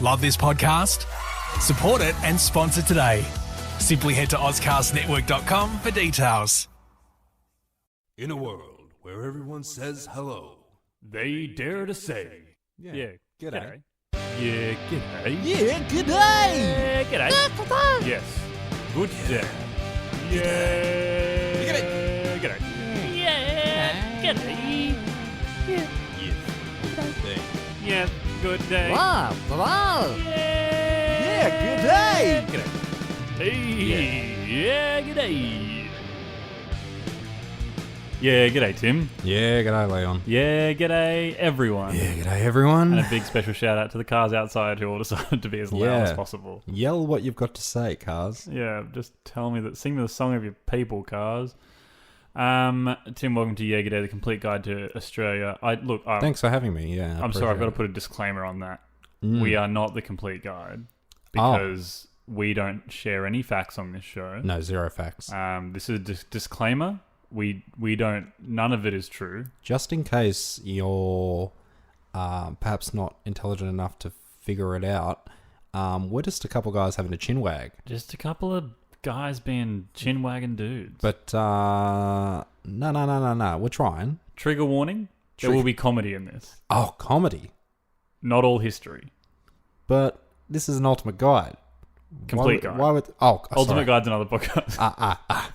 Love this podcast? Support it and sponsor today. Simply head to auscastnetwork.com for details. In a world where everyone says hello, they dare to say, g'day. Yeah, g'day. Yeah, g'day! Yeah, g'day. Yes. Good day. Yeah. G'day. Yeah. G'day. Yeah. Good day. Wow, wow. Yeah. Good day! G'day. Hey. Yeah. G'day. Yeah. G'day, Tim. Yeah, g'day, Leon. Yeah. G'day, everyone. Yeah, g'day, everyone. And a big special shout out to the cars outside who all decided to be as loud as possible. Yell what you've got to say, cars. Yeah, just sing me the song of your people, cars. Tim, welcome to Yeah G'day, the complete guide to Australia. Thanks for having me. Yeah, I'm sorry, I've got to put a disclaimer on that. Mm. We are not the complete guide because we don't share any facts on this show. No, zero facts. This is a disclaimer. We don't. None of it is true. Just in case you're perhaps not intelligent enough to figure it out, we're just a couple guys having a chin wag. Just a couple of guys being chin wagging dudes. But no. We're trying. Trigger warning: there will be comedy in this. Oh, comedy. Not all history. But this is an ultimate guide. Complete guide. Why would? Ultimate Guide's another podcast.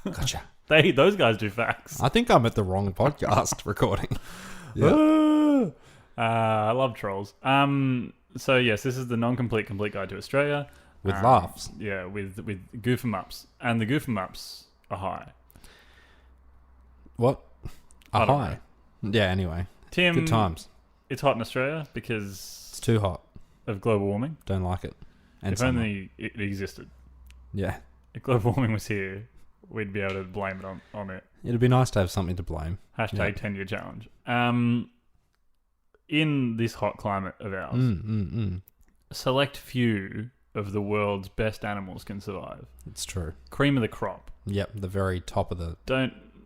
Gotcha. Those guys do facts. I think I'm at the wrong podcast recording. Yeah. I love trolls. So yes, this is the non-complete complete guide to Australia With laughs. Yeah, with goof 'em ups, and the goof 'em ups are high. What? I don't High. Yeah. Anyway, Tim, good times. It's hot in Australia because It's too hot. of global warming. Don't like it. And If summer. only it existed. Yeah. If global warming was here, we'd be able to blame it on it. It'd be nice to have something to blame. Hashtag 10-year challenge. In this hot climate of ours, a select few of the world's best animals can survive. It's true. Cream of the crop. Yep, the very top of the...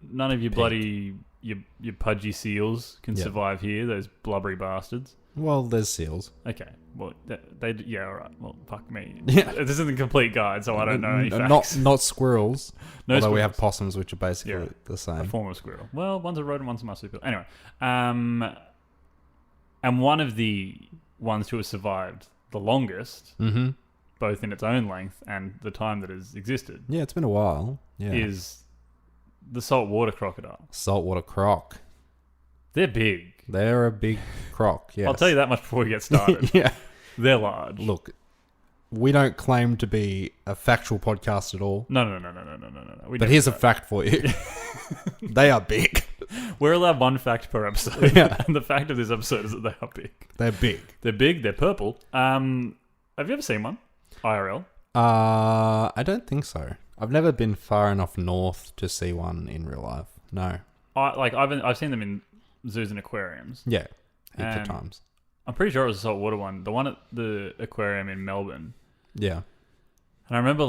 None of your bloody your pudgy seals can survive here. Those blubbery bastards. Well, there's seals. Okay. Well, yeah, all right. Well, fuck me. Yeah. This isn't a complete guide, so I don't know any facts. Not squirrels. No although we squirrels. have possums, which are basically the A same. form of squirrel. Well, one's a rodent, one's a marsupial. Anyway, and one of the ones who has survived the longest, both in its own length and the time that has existed, Yeah, it's been a while. Yeah. is the saltwater crocodile. Saltwater croc. They're big. They're a big croc, yes. I'll tell you that much before we get started. Yeah. They're large. Look, we don't claim to be a factual podcast at all. No. We But don't here's do a fact for you. They are big. that. We're allowed one fact per episode. Yeah. And the fact of this episode is that they are big. They're big. They're big. They're purple. Have you ever seen one? IRL? I don't think so. I've never been far enough north to see one in real life. No. I've seen them in zoos and aquariums. Yeah. Heaps of And- times. I'm pretty sure it was a saltwater one. The one at the aquarium in Melbourne. Yeah. And I remember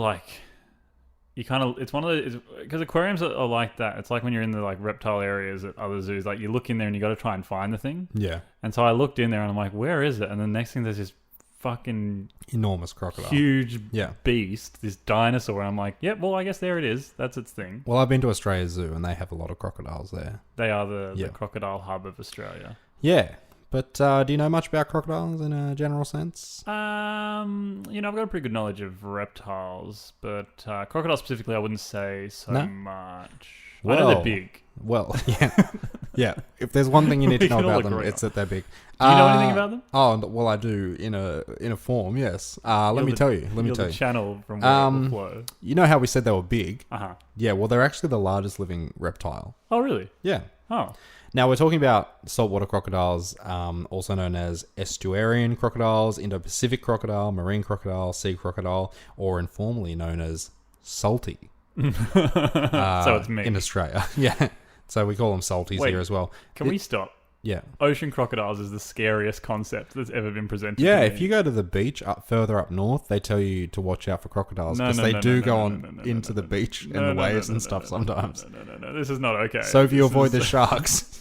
it's one of those, because aquariums are like that. It's like when you're in the reptile areas at other zoos, you look in there and you got to try and find the thing. Yeah. And so I looked in there and I'm like, where is it? And the next thing there's this fucking Enormous crocodile. huge Yeah. beast, this dinosaur. And I'm like, yep, well, I guess there it is. That's its thing. Well, I've been to Australia Zoo and they have a lot of crocodiles there. They are the crocodile hub of Australia. Yeah. But do you know much about crocodiles in a general sense? I've got a pretty good knowledge of reptiles, but crocodiles specifically, I wouldn't say so much. I know they're big. Well, yeah. Yeah. If there's one thing you need to We know can all about them, agree it's on. that they're big. Do you know anything about them? Oh, well, I do in a form, yes. Let me tell you. You're the channel from where it will flow. You know how we said they were big? Uh-huh. Yeah, well, they're actually the largest living reptile. Oh, really? Yeah. Oh. Now, we're talking about saltwater crocodiles, also known as estuarian crocodiles, Indo-Pacific crocodile, marine crocodile, sea crocodile, or informally known as salty. So it's me. In Australia. Yeah. So we call them salties Wait, here as well. Can we stop? Yeah. Ocean crocodiles is the scariest concept that's ever been presented. Yeah, to if me. you go to the beach further up north, they tell you to watch out for crocodiles because they do go on into the beach and the waves and stuff sometimes. No, this is not okay. So if you This avoid is- the sharks,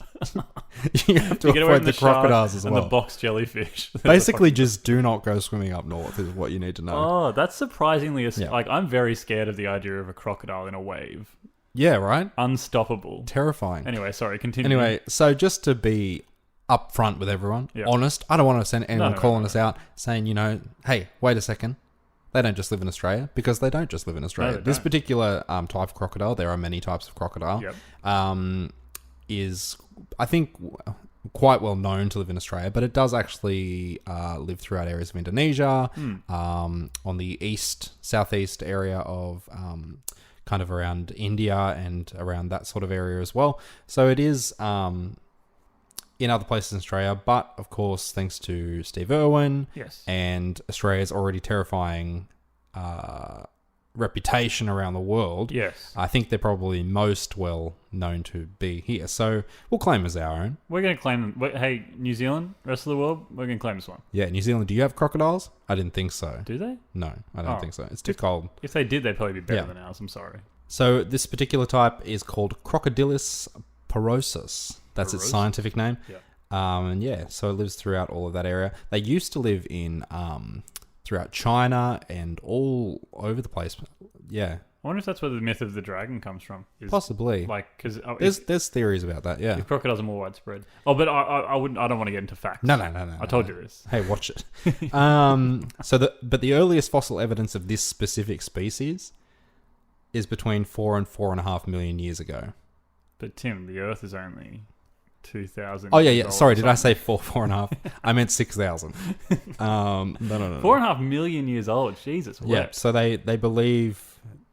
you have to You get away avoid from the shark crocodiles as and well. the box jellyfish. Basically, just do not go swimming up north is what you need to know. Oh, that's surprisingly... Yeah. Like, I'm very scared of the idea of a crocodile in a wave. Yeah, right? Unstoppable. Terrifying. Anyway, sorry, continue. Anyway, so just to be upfront with everyone, Yeah. honest, I don't want to send anyone No, calling us out saying, hey, wait a second. They don't just live in Australia, because they don't just live in Australia. they This don't. particular type of crocodile, there are many types of crocodile, Yep. is, I think, quite well known to live in Australia, but it does actually live throughout areas of Indonesia, on the southeast area of kind of around India and around that sort of area as well. So it is in other places in Australia, but of course, thanks to Steve Irwin Yes. and Australia's already terrifying reputation around the world, Yes. I think they're probably most well known to be here. So we'll claim as our own. We're going to claim them. Wait, hey, New Zealand, rest of the world, we're going to claim this one. Yeah, New Zealand, do you have crocodiles? I didn't think so. Do they? No, I don't Oh. think so. It's too cold. If they did, they'd probably be better Yeah. than ours. I'm sorry. So this particular type is called Crocodilus porosus. That's its Porosus? scientific name. Yeah. And yeah, so it lives throughout all of that area. They used to live in throughout China and all over the place. Yeah, I wonder if that's where the myth of the dragon comes from. Is possibly. Like, because There's theories about that. Yeah. if crocodiles are more widespread. Oh, but I wouldn't. I don't want to get into facts. No. I told you this. Hey, watch it. But the earliest fossil evidence of this specific species is between 4 and 4.5 million years ago. But Tim, the Earth is only 2,000. Oh yeah, years yeah. old Sorry, or did I something. say 4.5? I meant 6,000. No. 4.5 million years old? Jesus. Yeah. wept. So they believe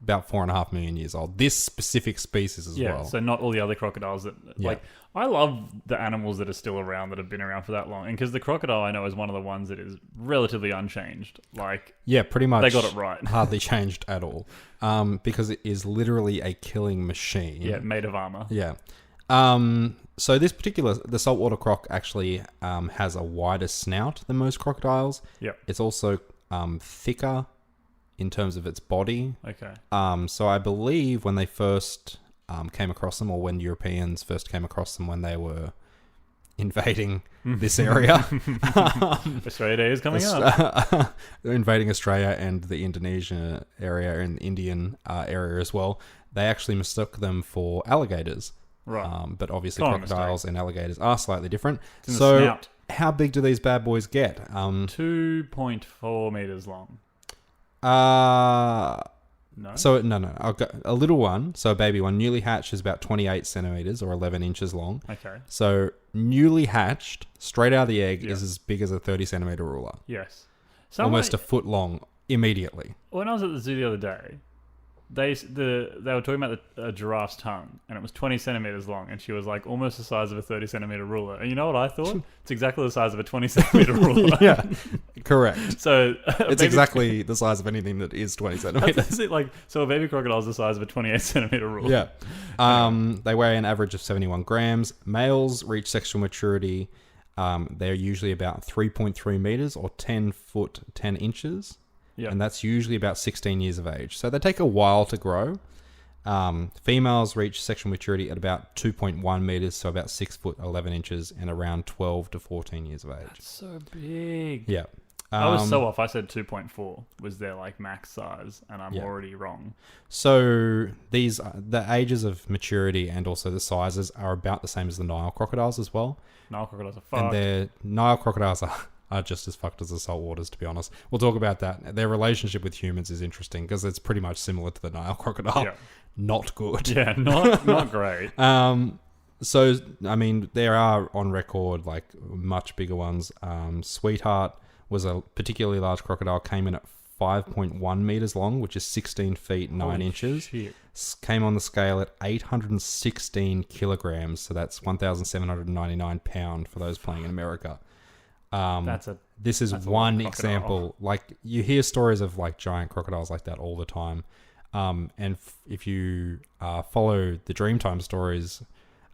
about 4.5 million years old. This specific species as Yeah. well. So not all the other crocodiles that like. I love the animals that are still around that have been around for that long, and because the crocodile I know is one of the ones that is relatively unchanged. Like, Yeah, pretty much. They got it right. Hardly changed at all, because it is literally a killing machine. yeah, made of armor. Yeah. So this particular, the saltwater croc actually has a wider snout than most crocodiles. Yep. It's also thicker in terms of its body. Okay. So I believe when they first came across them, or when Europeans first came across them when they were invading this area, Australia Day is coming up. invading Australia and the Indonesia area and Indian area as well, they actually mistook them for alligators. Right. But obviously Common crocodiles and alligators are slightly different. It's in the So snout. how big do these bad boys get? 2.4 meters long. No. So no. I've got a little one, so a baby one, newly hatched, is about 28 centimeters or 11 inches long. Okay. So newly hatched, straight out of the egg, Yeah. is as big as a 30 centimeter ruler. Yes. Almost a foot long immediately. When I was at the zoo the other day, they were talking about a giraffe's tongue, and it was 20 centimeters long, and she was like almost the size of a 30 centimeter ruler. And you know what I thought? It's exactly the size of a 20 centimeter ruler. Yeah, correct. So It's exactly the size of anything that is 20 centimeters. That's it. Like, so a baby crocodile is the size of a 28 centimeter ruler. Yeah. They weigh an average of 71 grams. Males reach sexual maturity. They're usually about 3.3 meters or 10 foot 10 inches. Yeah. And that's usually about 16 years of age. So they take a while to grow. Females reach sexual maturity at about 2.1 meters, so about 6 foot 11 inches, and around 12 to 14 years of age. That's so big. Yeah. I was so off. I said 2.4 was their like max size, and I'm already wrong. So the ages of maturity and also the sizes are about the same as the Nile crocodiles as well. Nile crocodiles are And fucked. their Nile crocodiles are just as fucked as the saltwaters, to be honest. We'll talk about that. Their relationship with humans is interesting because it's pretty much similar to the Nile crocodile. Yeah. Not good. Yeah, not great. So, I mean, there are on record like much bigger ones. Sweetheart was a particularly large crocodile, came in at 5.1 meters long, which is 16 feet 9 Holy inches. shit. Came on the scale at 816 kilograms, so that's 1,799 pound for those playing in America. This is that's a one long crocodile. example. Like, you hear stories of like giant crocodiles like that all the time. And if you follow the Dreamtime stories,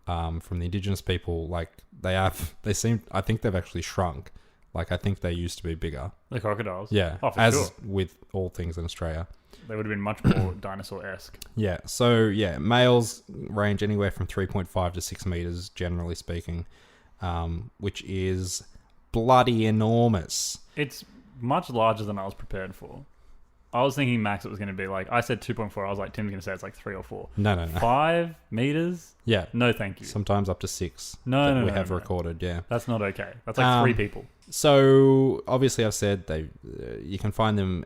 from the indigenous people, like I think they've actually shrunk. Like I think they used to be bigger. The crocodiles. Yeah, Oh, for as sure. with all things in Australia. They would have been much more dinosaur-esque. Yeah. So yeah, males range anywhere from 3.5 to 6 meters, generally speaking, which is bloody enormous. It's much larger than I was prepared for. I was thinking max it was going to be like, I said 2.4. I was like, Tim's going to say it's like 3 or 4. No. 5 meters? Yeah. No, thank you. Sometimes up to 6. No, we have recorded. Yeah. That's not okay. That's like 3 people. So obviously, I've said you can find them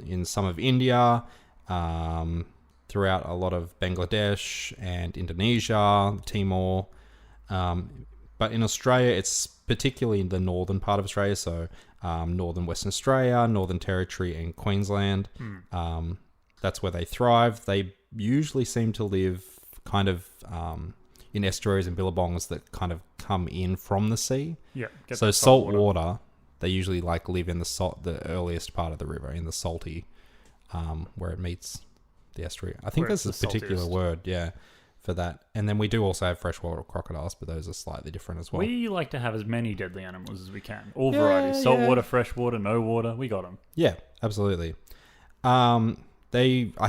in some of India, throughout a lot of Bangladesh and Indonesia, Timor, but in Australia, it's particularly in the northern part of Australia. So northern Western Australia, Northern Territory, and Queensland. That's where they thrive. They usually seem to live kind of in estuaries and billabongs that kind of come in from the sea. Yeah. So salt water, they usually like live in the earliest part of the river, in the salty, where it meets the estuary. I think there's a particular word, for that. And then we do also have freshwater crocodiles, but those are slightly different as well. We like to have as many deadly animals as we can. All varieties. Saltwater, freshwater, no water. We got them. Yeah, absolutely. I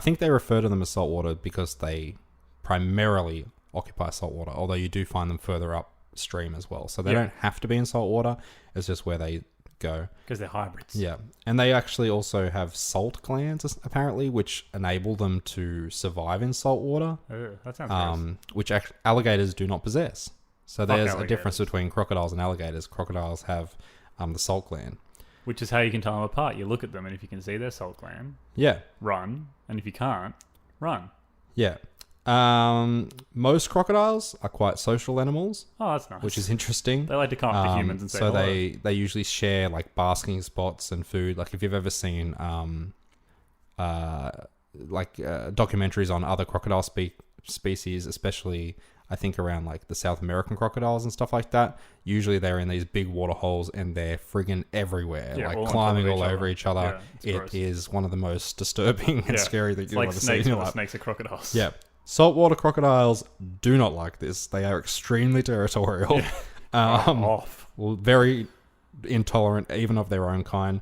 think they refer to them as saltwater because they primarily occupy saltwater, although you do find them further upstream as well. So they don't have to be in saltwater. It's just where they go. Because they're hybrids. Yeah. And they actually also have salt glands, apparently, which enable them to survive in salt water. That sounds gross. Which alligators do not possess. So there's a difference alligators. between crocodiles and alligators. Crocodiles have the salt gland. Which is how you can tell them apart. You look at them, and if you can see their salt gland, Yeah. run. And if you can't, run. Yeah. Most crocodiles are quite social animals, Oh, that's nice. which is interesting. They like to come up to humans and say so hello. they usually share like basking spots and food. Like if you've ever seen documentaries on other crocodile species, especially I think around like the South American crocodiles and stuff like that, usually they're in these big water holes and they're friggin' everywhere, Yeah, like all on climbing top of all each over other. each other. Yeah, it's It gross. is one of the most disturbing and scary that It's you'll like ever see snakes, in your but life. snakes are crocodiles. Yeah. Saltwater crocodiles do not like this. They are extremely territorial. Off. Very intolerant, even of their own kind.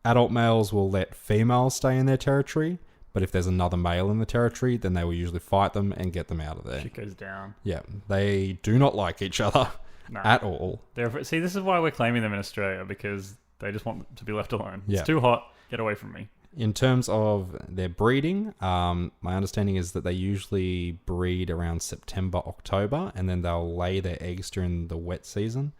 Adult males will let females stay in their territory, but if there's another male in the territory, then they will usually fight them and get them out of there. Shit goes down. Yeah. They do not like each other No. at all. See, this is why we're claiming them in Australia, because they just want to be left alone. Yeah. It's too hot. Get away from me. In terms of their breeding, my understanding is that they usually breed around September, October, and then they'll lay their eggs during the wet season.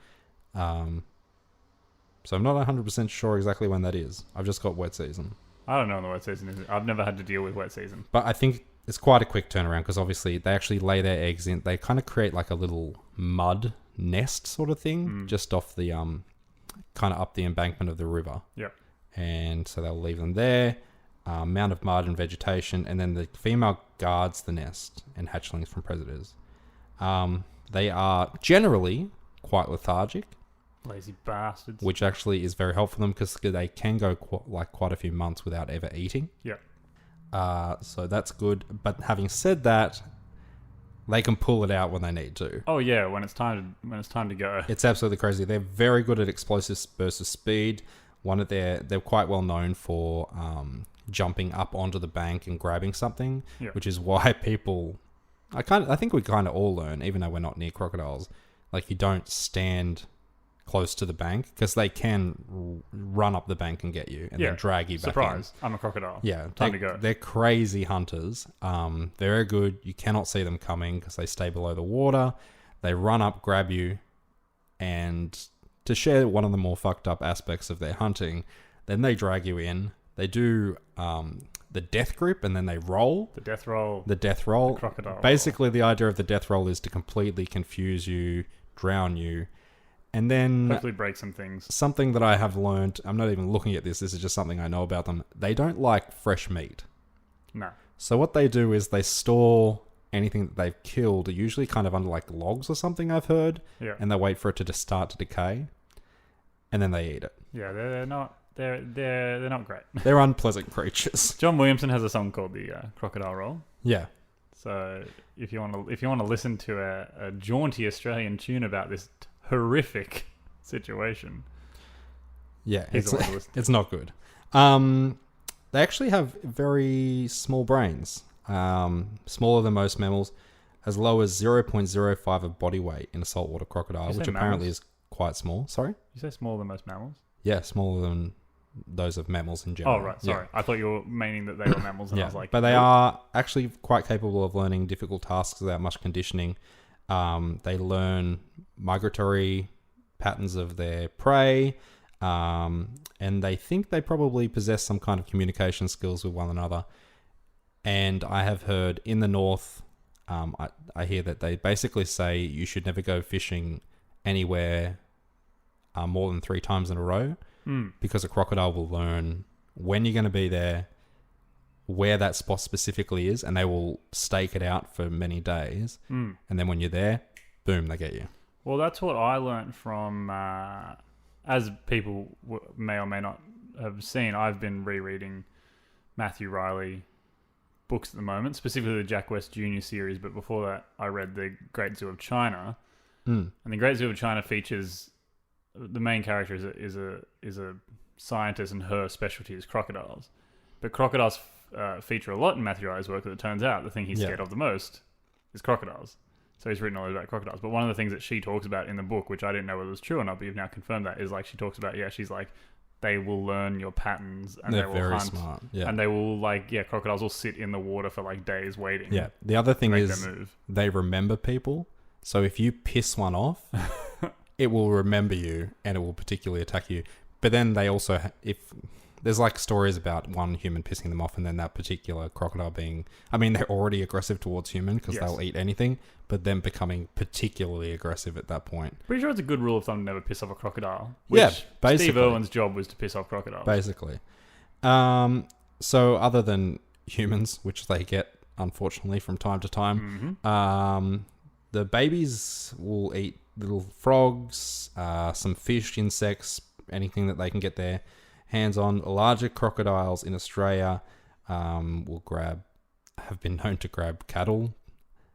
So I'm not 100% sure exactly when that is. I've just got wet season. I don't know when the wet season is. I've never had to deal with wet season. But I think it's quite a quick turnaround because obviously they actually lay their eggs in. They kind of create like a little mud nest sort of thing just off the kind of up the embankment of the river. Yep. And so they'll leave them there, mound of mud and vegetation, and then the female guards the nest and hatchlings from predators. They are generally quite lethargic, Lazy bastards. which actually is very helpful for them because they can go quite a few months without ever eating. Yep. So that's good. But having said that, they can pull it out when they need to. Oh yeah, when it's time to go. It's absolutely crazy. They're very good at explosive bursts of speed. They're quite well known for jumping up onto the bank and grabbing something, which is why people. I think we kind of all learn, even though we're not near crocodiles. Like you don't stand close to the bank because they can run up the bank and get you and then drag you back in. Surprise! I'm a crocodile. Yeah, Time to go. They're crazy hunters. Very good. You cannot see them coming because they stay below the water. They run up, grab you, and to share one of the more fucked up aspects of their hunting, then they drag you in. They do the death grip and then they roll. The death roll. The death roll. The crocodile Basically, the idea of the death roll is to completely confuse you, drown you, and then Hopefully break some things. something that I have learned, I'm not even looking at this is just something I know about them. They don't like fresh meat. No. So what they do is they store anything that they've killed, usually kind of under like logs or something I've heard, Yeah. and they wait for it to just start to decay, and then they eat it. Yeah, they're not. They're not great. They're unpleasant creatures. John Williamson has a song called the Crocodile Roll. Yeah. So if you want to listen to a jaunty Australian tune about this horrific situation, Yeah, here's the one to listen to. it's not good. They actually have very small brains, smaller than most mammals, as low as 0.05 of body weight in a saltwater crocodile, Did you which say apparently mammals? is quite small. Sorry? You say smaller than most mammals? Yeah, smaller than those of mammals in general. Oh, right. Yeah. Sorry. I thought you were meaning that they were mammals, and I was like... but they are actually quite capable of learning difficult tasks without much conditioning. They learn migratory patterns of their prey, and they think they probably possess some kind of communication skills with one another. And I have heard in the north, I hear that they basically say you should never go fishing anywhere more than 3 times in a row, because a crocodile will learn when you're going to be there, where that spot specifically is, and they will stake it out for many days. And then when you're there, boom, they get you. Well, that's what I learned from, as people may or may not have seen, I've been rereading Matthew Riley books at the moment, specifically the Jack West Jr. series, but before that I read The Great Zoo of China. And The Great Zoo of China features, the main character is a scientist, and her specialty is crocodiles. But crocodiles feature a lot in Matthew Riley's work, but it turns out the thing he's scared of the most is crocodiles. So he's written all about crocodiles. But one of the things that she talks about in the book, which I didn't know whether it was true or not, but you've now confirmed that, is like she talks about, she's like, they will learn your patterns, and They're they will very hunt. smart. Yeah. And they will, crocodiles will sit in the water for like days waiting. Yeah. The other thing make is their move. they remember people. So if you piss one off, it will remember you and it will particularly attack you. But then they also, if there's like stories about one human pissing them off, and then that particular crocodile being, they're already aggressive towards human because they'll eat anything, but then becoming particularly aggressive at that point. Pretty sure it's a good rule of thumb to never piss off a crocodile. Yeah, Which basically. Steve Irwin's job was to piss off crocodiles. Basically. So other than humans, which they get, unfortunately, from time to time, the babies will eat little frogs, some fish, insects, anything that they can get their hands on. Larger crocodiles in Australia have been known to grab cattle.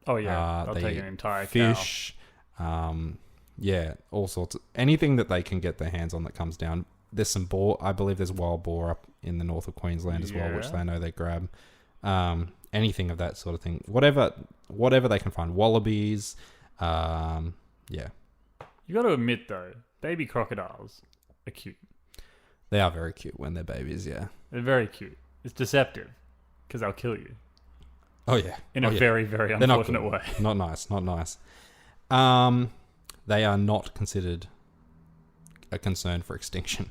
Oh yeah, they'll they take eat an entire fish. All sorts of anything that they can get their hands on that comes down. There's some boar. I believe there's wild boar up in the north of Queensland as well, which they know they grab. Anything of that sort of thing. Whatever they can find. Wallabies. Yeah. You got to admit though, baby crocodiles are cute. They are very cute when they're babies. Yeah. They're very cute. It's deceptive because they'll kill you Oh yeah. in a very, very They're not unfortunate good. way. Not nice. Not nice. They are not considered a concern for extinction.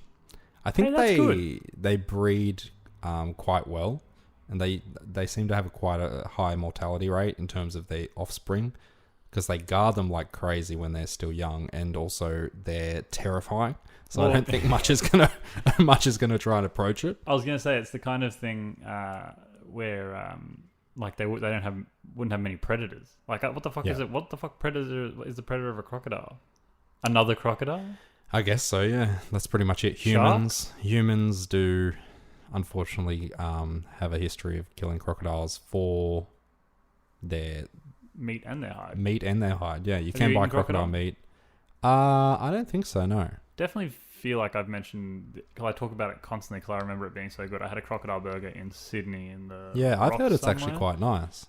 I think Hey, that's good. they breed quite well, and they seem to have quite a high mortality rate in terms of their offspring, because they guard them like crazy when they're still young, and also they're terrifying. So I don't think much is gonna try and approach it. I was gonna say it's the kind of thing where they wouldn't have many predators. Like what the fuck is it? What the fuck predator is the predator of a crocodile? Another crocodile? I guess so. Yeah, that's pretty much it. Humans do, unfortunately, have a history of killing crocodiles for their Meat and their hide. Yeah, you Have can you buy eaten crocodile crocodile? meat. I don't think so. No. Definitely feel like I've mentioned, because I talk about it constantly because I remember it being so good. I had a crocodile burger in Sydney in the Yeah, I've Rocks heard it's somewhere. actually quite nice.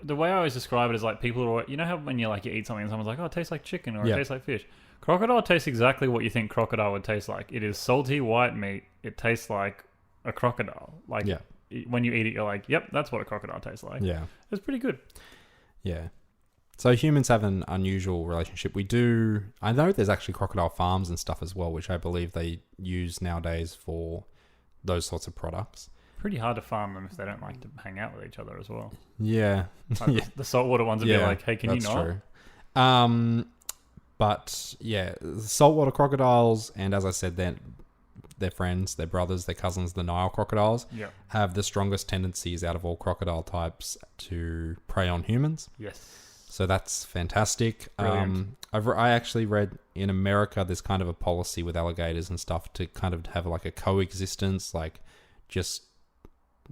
The way I always describe it is like people are, you know how when you eat something and someone's like, oh, it tastes like chicken or Yeah. it tastes like fish. Crocodile tastes exactly what you think crocodile would taste like. It is salty white meat. It tastes like a crocodile. Yeah. When you eat it, you're like, yep, that's what a crocodile tastes like. Yeah. It's pretty good. Yeah. So humans have an unusual relationship. I know there's actually crocodile farms and stuff as well, which I believe they use nowadays for those sorts of products. Pretty hard to farm them if they don't like to hang out with each other as well. Yeah. The saltwater ones would be like, hey, can you that's not? True. But yeah, saltwater crocodiles, and as I said, their friends, their brothers, their cousins, the Nile crocodiles, have the strongest tendencies out of all crocodile types to prey on humans. Yes. So that's fantastic. Brilliant. I actually read in America there's kind of a policy with alligators and stuff to kind of have like a coexistence, like just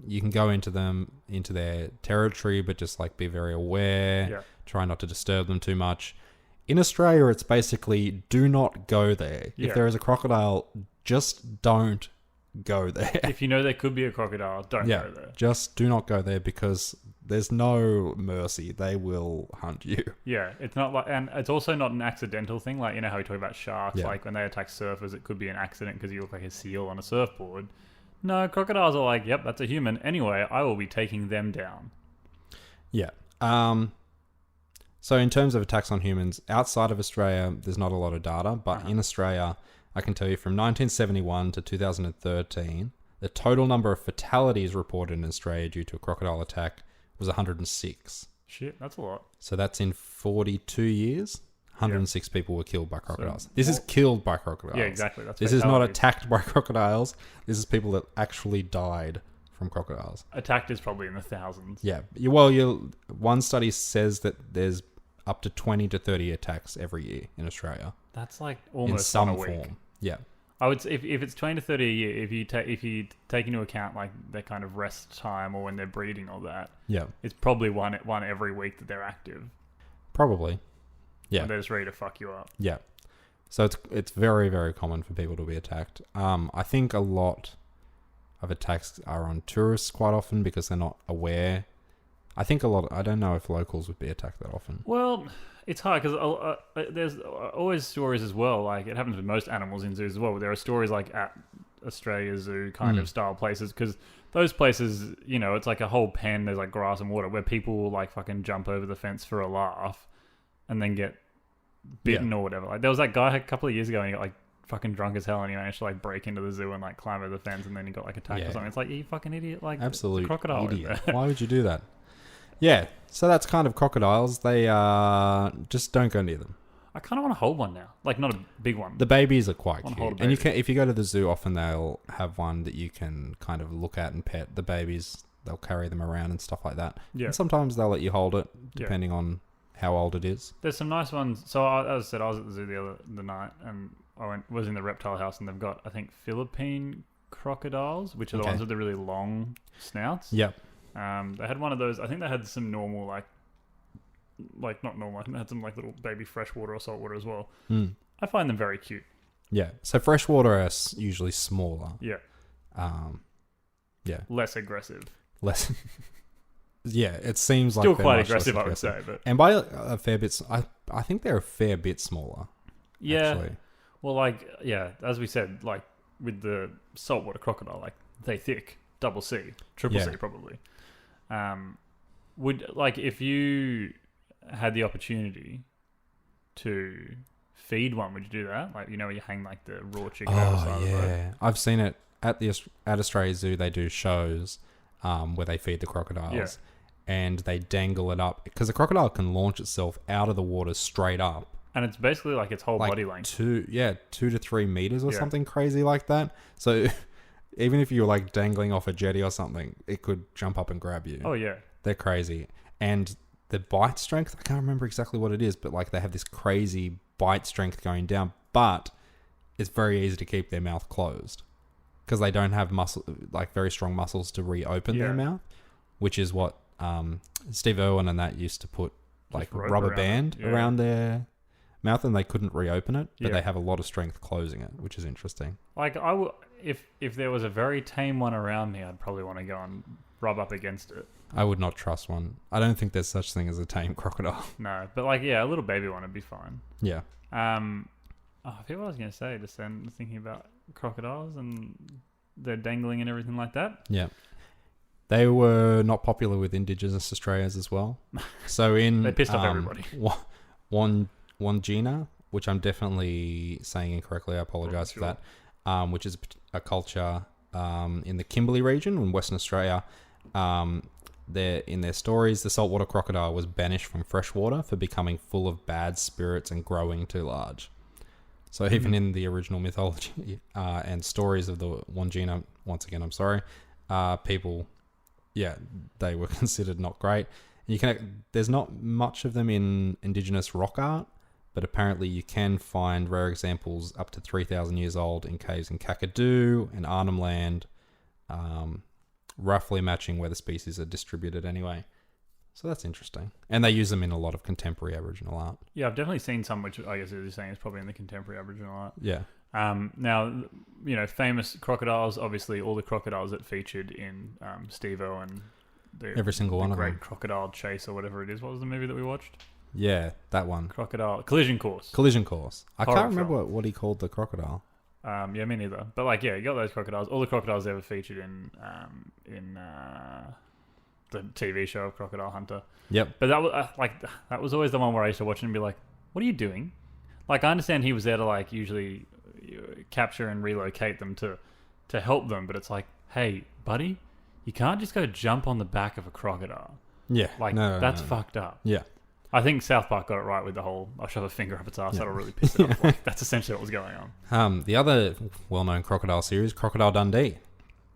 you can go into their territory, but just like be very aware. Yeah. Try not to disturb them too much. In Australia, it's basically do not go there. Yeah. If there is a crocodile, just don't go there. If you know there could be a crocodile, don't Yeah, go there. just do not go there because there's no mercy. They will hunt you. Yeah, it's not like, and it's also not an accidental thing. Like, you know how we talk about sharks, Yeah. like when they attack surfers, it could be an accident because you look like a seal on a surfboard. No, crocodiles are like, yep, that's a human. Anyway, I will be taking them down. Yeah. So in terms of attacks on humans, outside of Australia, there's not a lot of data, but in Australia, I can tell you from 1971 to 2013, the total number of fatalities reported in Australia due to a crocodile attack was 106. Shit, that's a lot. So that's in 42 years. 106 people were killed by crocodiles. This is killed by crocodiles. Yeah, exactly. That's This is not fatalities. attacked by crocodiles. This is people that actually died from crocodiles. Attacked is probably in the thousands. Yeah. One study says that there's up to 20 to 30 attacks every year in Australia. That's like In almost some one a week. form. Yeah. I would say if it's 20 to 30 a year, if you take into account like their kind of rest time or when they're breeding or that, Yeah. it's probably one every week that they're active. Probably. Yeah. And they're just ready to fuck you up. Yeah. So it's very, very common for people to be attacked. I think a lot of attacks are on tourists quite often because they're not aware. I don't know if locals would be attacked that often. Well, it's hard because there's always stories as well. Like it happens with most animals in zoos as well. There are stories like at Australia Zoo kind of style places because those places, you know, it's like a whole pen. There's like grass and water where people will like fucking jump over the fence for a laugh and then get bitten or whatever. Like there was that guy a couple of years ago and he got like fucking drunk as hell and he managed to like break into the zoo and like climb over the fence and then he got like attacked or something. It's like, you fucking idiot. Like Absolute it's a crocodile in idiot. there. Why would you do that? Yeah, so that's kind of crocodiles. They just don't go near them. I kind of want to hold one now. Like not a big one. The babies are quite Wanna cute, hold a and you baby. can if you go to the zoo, often they'll have one that you can kind of look at and pet. The babies, they'll carry them around and stuff like that. Yeah. And sometimes they'll let you hold it, Yeah. depending on how old it is. There's some nice ones. So as I said, I was at the zoo the night and was in the reptile house and they've got, I think, Philippine crocodiles, which are the Okay. ones with the really long snouts. Yep. They had one of those. I think they had some normal, like not normal. I think they had some like little baby freshwater or saltwater as well. I find them very cute. Yeah. So freshwater are usually smaller. Yeah, Yeah. less aggressive. Less. Yeah. It seems Still like they're quite much less aggressive, I would say. But And by a fair bit, I think they're a fair bit smaller. yeah, Actually. well, as we said, like with the saltwater crocodile, like they thick, double C, triple Yeah. C probably. Would like if you had the opportunity to feed one, would you do that? Like, you know, where you hang like the raw chicken out the side Oh of the road? yeah, I've seen it at Australia Zoo. They do shows where they feed the crocodiles, and they dangle it up because the crocodile can launch itself out of the water straight up, And it's basically like its whole like body length. 2 to 3 meters or Yeah. something crazy like that. So even if you were like dangling off a jetty or something, it could jump up and grab you. Oh yeah, They're crazy, and the bite strength, I can't remember exactly what it is, but like they have this crazy bite strength going down, but it's very easy to keep their mouth closed because they don't have very strong muscles to reopen their Yeah. mouth, which is what Steve Irwin and that used to put like rope rubber around band it, yeah. around their mouth, and they couldn't reopen it, but Yeah. they have a lot of strength closing it, which is interesting. like I would if there was a very tame one around me, I'd probably want to go and rub up against it. I would not trust one. I don't think there's such thing as a tame crocodile. No, but like a little baby one would be fine. Yeah. I forget what I was going to say. Just then, thinking about crocodiles and their dangling and everything like that. Yeah. They were not popular with Indigenous Australians as well. So They pissed off everybody. Wangina, which I'm definitely saying incorrectly, I apologise for Sure. that, which is a culture in the Kimberley region in Western Australia. In their stories, the saltwater crocodile was banished from freshwater for becoming full of bad spirits and growing too large. So even in the original mythology and stories of the Wangina, once again, I'm sorry, people, they were considered not great. There's not much of them in Indigenous rock art, but apparently you can find rare examples up to 3,000 years old in caves in Kakadu and Arnhem Land, roughly matching where the species are distributed anyway. So that's interesting. And they use them in a lot of contemporary Aboriginal art. Yeah, I've definitely seen some, which I guess as you're saying is probably in the contemporary Aboriginal art. Yeah. Now, famous crocodiles, obviously all the crocodiles that featured in Steve-O and Every single one of them. Great Crocodile Chase or whatever it is. What was the movie that we watched? Yeah, that one. Collision Course. Collision Course. I Horror can't remember film. what he called the crocodile. Yeah, me neither. But you got those crocodiles. All the crocodiles ever featured in the TV show of Crocodile Hunter. Yep. But that was always the one where I used to watch it and be like, "What are you doing?" I understand he was there to usually capture and relocate them to help them, but it's like, hey, buddy, you can't just go jump on the back of a crocodile. Yeah. That's fucked up. Yeah. I think South Park got it right with the whole I'll shove a finger up its ass, that'll really piss it off. That's essentially what was going on. The other well-known crocodile series, Crocodile Dundee.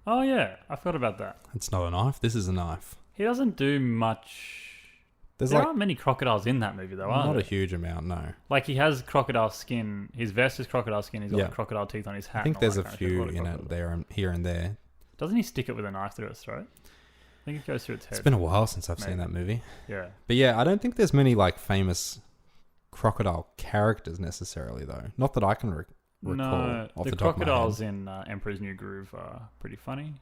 Oh yeah, I forgot about that. It's not a knife. This is a knife. He doesn't do much. There aren't many crocodiles in that movie though, are not there? a huge amount, no. He has crocodile skin. His vest is crocodile skin. He's got crocodile teeth on his hat. I think and all there's that a kind of shit. few lot of in it crocodile. there and here and there. Doesn't he stick it with a knife through its throat? I think it goes through its head. It's been a while since I've seen Maybe. that movie. Yeah. But yeah, I don't think there's many famous crocodile characters necessarily though. Not that I can recall No, off the the top of my crocodiles head. in Emperor's New Groove are pretty funny.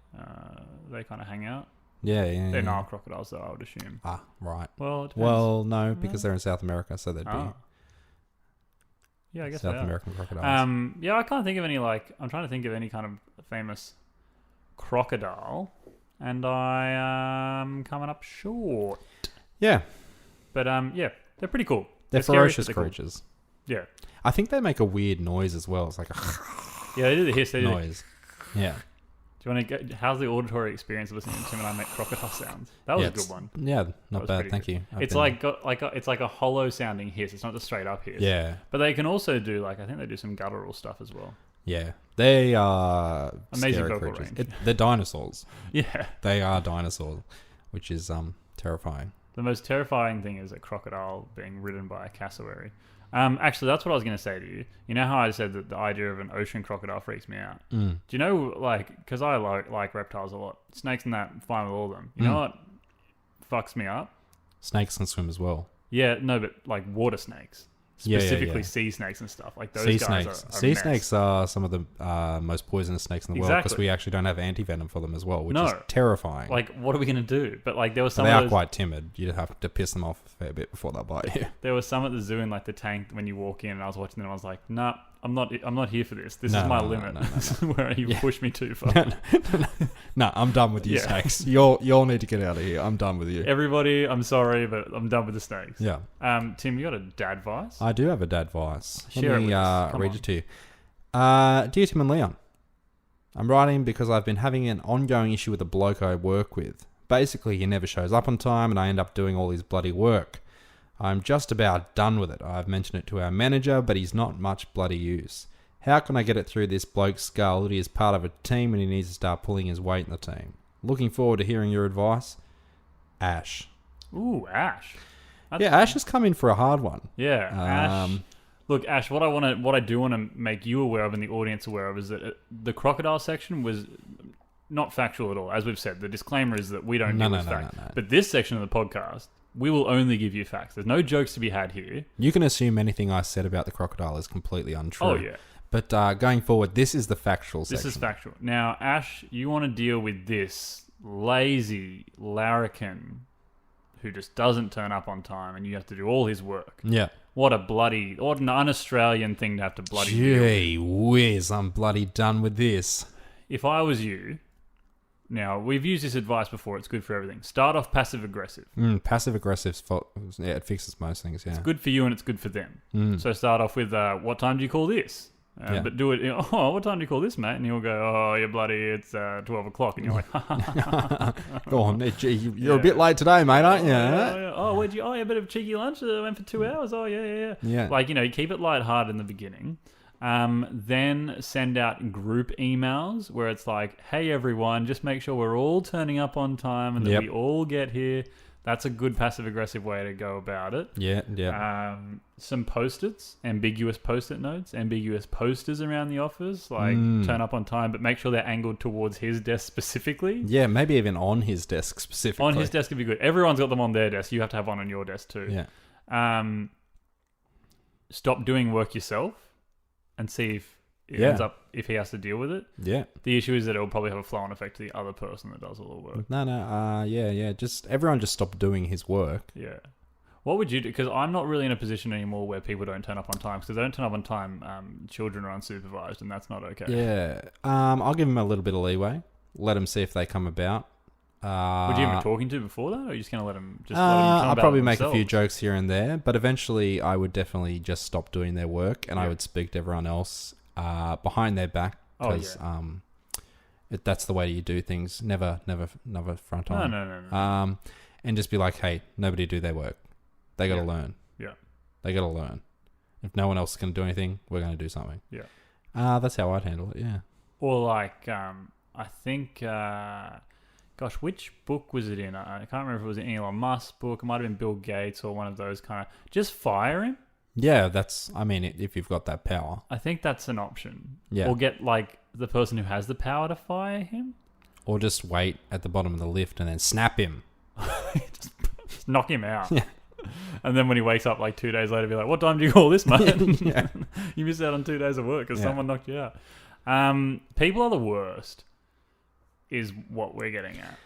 They kind of hang out. Yeah. They're Nile crocodiles, though, I would assume. Ah, right. Well, it depends. Well, no, because they're in South America, so they'd be yeah, I guess South they are. American crocodiles. Yeah, I can't think of any I'm trying to think of any kind of famous crocodile, and I am coming up short. Yeah, But yeah, they're pretty cool. they're scary, ferocious but they're cool. creatures. Yeah, I think they make a weird noise as well. It's like a yeah, they do the hiss. They do. noise. Yeah. Do you want to go? How's the auditory experience of listening to Tim and I make crocodile sounds? That was a good one. Yeah, That not was bad. pretty Thank good. you. It's it's like a hollow sounding hiss. It's not just straight up hiss. Yeah, But they can also do I think they do some guttural stuff as well. yeah. They are Amazing scary vocal creatures. range. They're dinosaurs. Yeah. They are dinosaurs, which is terrifying. The most terrifying thing is a crocodile being ridden by a cassowary. Actually, that's what I was going to say to you. You know how I said that the idea of an ocean crocodile freaks me out? Do you know, because I like reptiles a lot. Snakes and that, fine with all of them. You know what fucks me up? Snakes can swim as well. Yeah, no, but water snakes. Yeah, yeah, Specifically yeah. sea snakes and stuff. Those Sea guys snakes. are Sea mess. snakes are some of the most poisonous snakes in the world because Exactly. we actually don't have anti-venom for them as well, which is No. terrifying. What are we going to do? But there was some they of are those, quite timid. You have to piss them off a fair bit before they bite you. There was some at the zoo in the tank when you walk in, and I was watching them. I was like, nah, I'm not here for this. This No, is my no, limit. no. This is where you push me too far. No, I'm done with you, Yeah. snakes. Y'all need to get out of here. I'm done with you. Everybody, I'm sorry, but I'm done with the snakes. Yeah. Tim, you got a dad vice? I do have a dad vice. Share Let it me with us. Come read on. it to you. Dear Tim and Leon, I'm writing because I've been having an ongoing issue with a bloke I work with. Basically, he never shows up on time and I end up doing all his bloody work. I'm just about done with it. I've mentioned it to our manager, but he's not much bloody use. How can I get it through this bloke's skull that he is part of a team and he needs to start pulling his weight in the team? Looking forward to hearing your advice. Ash. Ooh, Ash. Yeah, Ash has come in for a hard one. Yeah, Ash. Um, Look, Ash, what I do want to make you aware of and the audience aware of is that the crocodile section was not factual at all. As we've said, the disclaimer is that we don't deal with facts. no. But this section of the podcast, we will only give you facts. There's no jokes to be had here. You can assume anything I said about the crocodile is completely untrue. Oh, yeah. But going forward, this is the factual section. This is factual. Now, Ash, you want to deal with this lazy larrikin who just doesn't turn up on time and you have to do all his work. Yeah. What an un-Australian thing to have to bloody deal with. Gee whiz, I'm bloody done with this. If I was you, now we've used this advice before, it's good for everything. Start off passive-aggressive. Passive aggressive, yeah, it fixes most things, yeah. Good for you and it's good for them. So start off with, what time do you call this? Yeah. But do it, what time do you call this, mate? And he'll go, oh, you're bloody, it's 12 o'clock. And you're like, Go on, gee, you're a bit late today, mate, aren't you? Oh, where'd you, a bit of cheeky lunch? I went for 2 hours. Oh, yeah. Yeah. Keep it lighthearted in the beginning. Then send out group emails where it's like, hey, everyone, just make sure we're all turning up on time and that Yep. we all get here. That's a good passive-aggressive way to go about it. Yeah. Some Post-its, ambiguous Post-it notes, ambiguous posters around the office, like turn up on time, but make sure they're angled towards his desk specifically. Yeah, maybe even on his desk specifically. On his desk would be good. Everyone's got them on their desk. You have to have one on your desk too. Yeah. Stop doing work yourself and see if it ends up, if he has to deal with it. Yeah. The issue is that it'll probably have a flow-on effect to the other person that does all the work. Yeah. Everyone just stop doing his work. Yeah. What would you do? Because I'm not really in a position anymore where people don't turn up on time. Because if they don't turn up on time, children are unsupervised, and that's not okay. Yeah. I'll give him a little bit of leeway. Let them see if they come about. Would you even talking to before that, or are you just going to let them come about I'll probably make a themselves? few jokes here and there, but eventually I would definitely just stop doing their work, and I would speak to everyone else behind their back, because that's the way you do things. Never front on. No. And just be like, hey, nobody do their work. They got to learn. Yeah. They got to learn. If no one else is going to do anything, we're going to do something. Yeah. That's how I'd handle it. Yeah. Or like, I think, gosh, which book was it in? I can't remember if it was an Elon Musk book. It might have been Bill Gates or one of those kind of. Just fire him. Yeah, if you've got that power. I think that's an option. Yeah. Or get like the person who has the power to fire him. Or just wait at the bottom of the lift and then snap him. just knock him out. Yeah. And then when he wakes up like 2 days later, be like, what time do you call this, mate? Yeah. You missed out on 2 days of work because someone knocked you out. People are the worst is what we're getting at.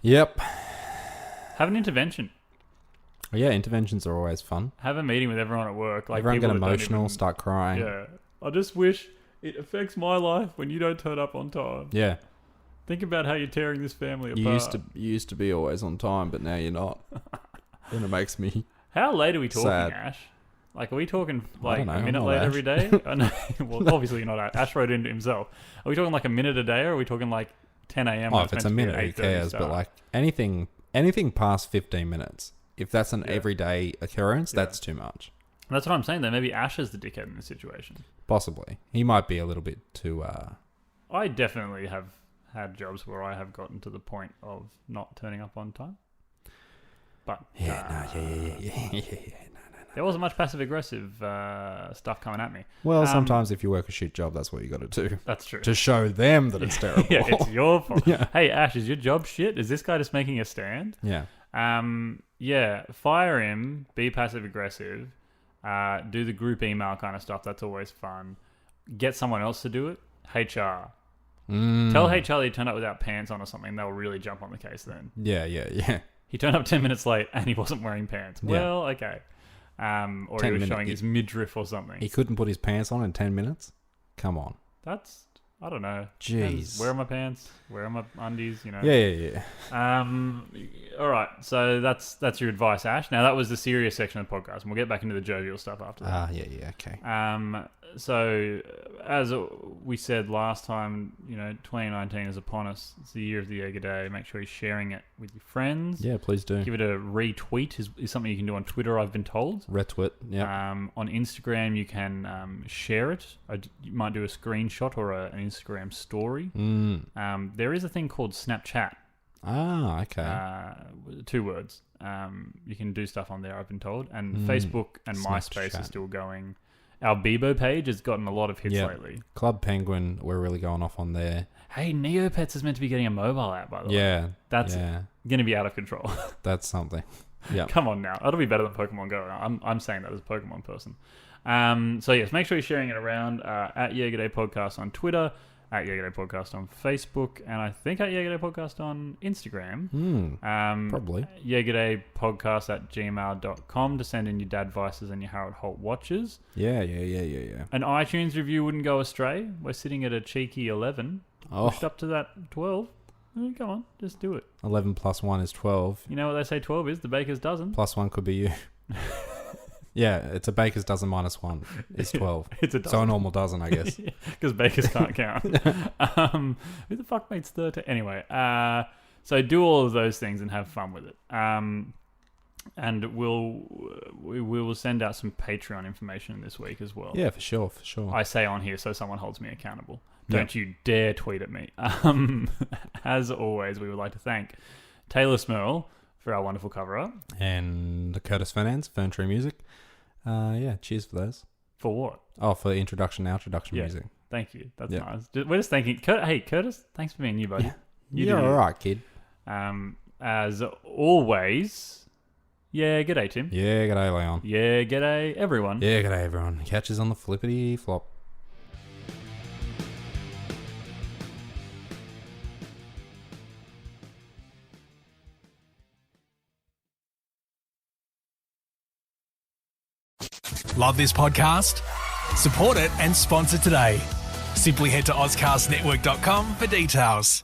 Yep. Have an intervention. Yeah, interventions are always fun. Have a meeting with everyone at work. Like everyone get people that don't emotional, start crying. Yeah. I just wish it affects my life when you don't turn up on time. Yeah. Think about how you're tearing this family apart. You used to be always on time, but now you're not. And it makes me How late are we talking, sad. Ash? Like, are we talking I like don't know, a minute I'm not late Ash. every day? Oh, no. Well, obviously you're not. Ash wrote into himself. Are we talking like a minute a day, or are we talking like 10 a.m.? if it's a minute, who cares? But like anything past 15 minutes, if that's an everyday occurrence, that's too much. That's what I'm saying. Though maybe Ash is the dickhead in this situation. Possibly, he might be a little bit too. I definitely have had jobs where I have gotten to the point of not turning up on time. But Yeah. there wasn't much passive aggressive stuff coming at me. Well, sometimes if you work a shit job, that's what you got to do. That's true. To show them that it's terrible. Yeah, it's your fault. Yeah. Hey, Ash, is your job shit? Is this guy just making a stand? Yeah. Yeah, fire him, be passive aggressive, do the group email kind of stuff. That's always fun. Get someone else to do it. HR. Tell HR that he turned up without pants on or something. They'll really jump on the case then. Yeah. He turned up 10 minutes late and he wasn't wearing pants. Yeah. Well, okay. Or he was showing his midriff or something. He couldn't put his pants on in 10 minutes? Come on. That's, I don't know. Jeez. Depends. Where are my pants? Where are my undies? You know. Yeah. All right. So that's your advice, Ash. Now that was the serious section of the podcast, and we'll get back into the jovial stuff after that. Yeah. Okay. So as we said last time, 2019 is upon us. It's the year of the Jaeger Day. Make sure you're sharing it with your friends. Yeah, please do. Give it a retweet is something you can do on Twitter, I've been told. Retweet, yeah. On Instagram, you can share it. You might do a screenshot or an Instagram story. There is a thing called Snapchat. Okay. 2 words. You can do stuff on there, I've been told. And Facebook and MySpace are still going. Our Bebo page has gotten a lot of hits lately. Club Penguin, we're really going off on there. Hey, Neopets is meant to be getting a mobile app, by the way. Yeah. That's going to be out of control. That's something. Yeah. Come on now. That'll be better than Pokemon Go. I'm saying that as a Pokemon person. So, yes, make sure you're sharing it around at Jaeger Day Podcast on Twitter, at Jaeger Day Podcast on Facebook, and I think at Jaeger Day Podcast on Instagram. Probably. Jaeger Day Podcast at gmail.com to send in your dad vices and your Harold Holt watches. Yeah. An iTunes review wouldn't go astray. We're sitting at a cheeky 11. Pushed up to that 12. Come on, just do it. 11 plus 1 is 12. You know what they say 12 is? The baker's dozen. Plus 1 could be you. Yeah, it's a baker's dozen minus 1 is 12. It's a dozen. So a normal dozen, I guess. Because bakers can't count. Who the fuck makes 13? Anyway, so do all of those things and have fun with it. And we will send out some Patreon information this week as well. Yeah, for sure. I say on here so someone holds me accountable. Don't you dare tweet at me. As always, we would like to thank Teylor Smirl for our wonderful cover art. And the Curtis Fernance, Fern Tree Music. Cheers for those. For what? Oh, for introduction Yeah. music. Thank you. That's Yeah. nice. We're just thanking... Hey, Curtis, thanks for being you, buddy. Yeah. You You're do you. all right, kid. As always... Yeah, g'day, Tim. Yeah, g'day, Leon. Yeah, g'day, everyone. Yeah, g'day, everyone. Catches on the flippity flop. Love this podcast? Support it and sponsor today. Simply head to auscastnetwork.com for details.